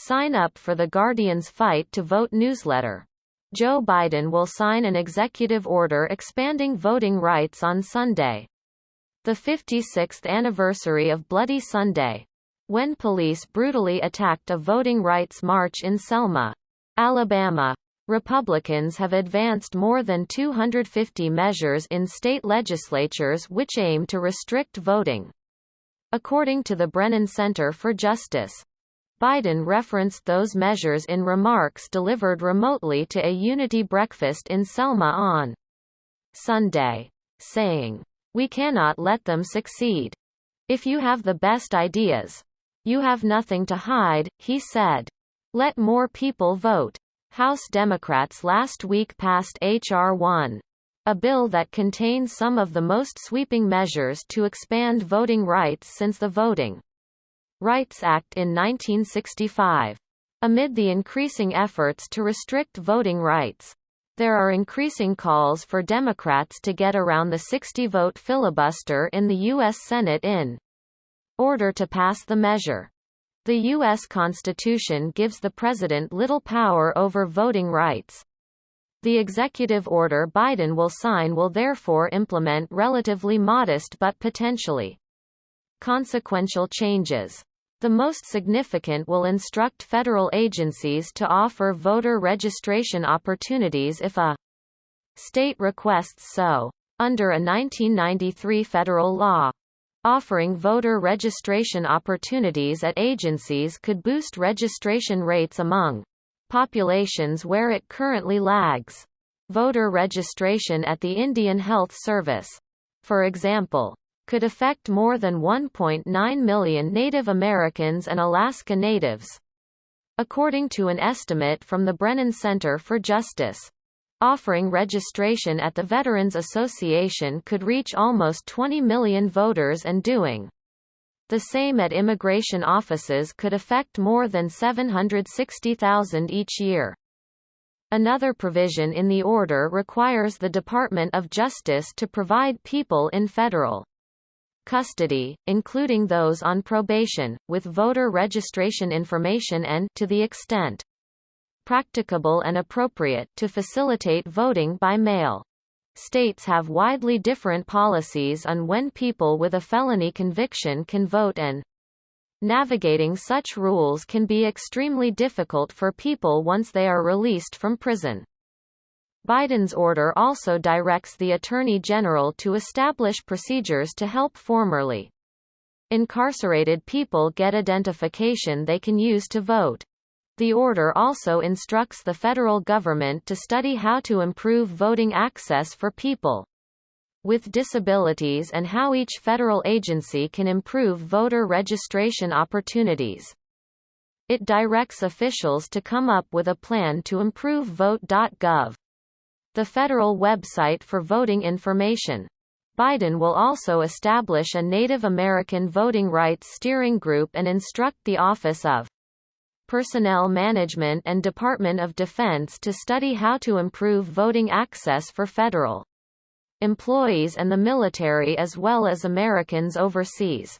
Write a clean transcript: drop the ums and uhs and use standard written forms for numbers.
Sign up for the Guardian's Fight to Vote newsletter. Joe Biden will sign an executive order expanding voting rights on Sunday, the 56th anniversary of Bloody Sunday, when police brutally attacked a voting rights march in Selma, Alabama. Republicans have advanced more than 250 measures in state legislatures which aim to restrict voting. According to the Brennan Center for Justice, Biden referenced those measures in remarks delivered remotely to a unity breakfast in Selma on Sunday, saying, "We cannot let them succeed. If you have the best ideas, you have nothing to hide," he said. Let more people vote. House Democrats last week passed H.R. 1, a bill that contains some of the most sweeping measures to expand voting rights since the Voting Rights Act in 1965. Amid the increasing efforts to restrict voting rights, there are increasing calls for Democrats to get around the 60-vote filibuster in the U.S. Senate in order to pass the measure. The U.S. Constitution gives the president little power over voting rights. The executive order Biden will sign will therefore implement relatively modest but potentially consequential changes. The most significant will instruct federal agencies to offer voter registration opportunities if a state requests so. Under a 1993 federal law, offering voter registration opportunities at agencies could boost registration rates among populations where it currently lags. Voter registration at the Indian Health Service, for example, could affect more than 1.9 million Native Americans and Alaska Natives. According to an estimate from the Brennan Center for Justice, offering registration at the Veterans Association could reach almost 20 million voters, and doing the same at immigration offices could affect more than 760,000 each year. Another provision in the order requires the Department of Justice to provide people in federal custody, including those on probation, with voter registration information and, to the extent practicable and appropriate, to facilitate voting by mail. States have widely different policies on when people with a felony conviction can vote, and navigating such rules can be extremely difficult for people once they are released from prison. Biden's order also directs the Attorney General to establish procedures to help formerly incarcerated people get identification they can use to vote. The order also instructs the federal government to study how to improve voting access for people with disabilities and how each federal agency can improve voter registration opportunities. It directs officials to come up with a plan to improve vote.gov, the federal website for voting information. Biden will also establish a Native American voting rights steering group and instruct the Office of Personnel Management and Department of Defense to study how to improve voting access for federal employees and the military as well as Americans overseas.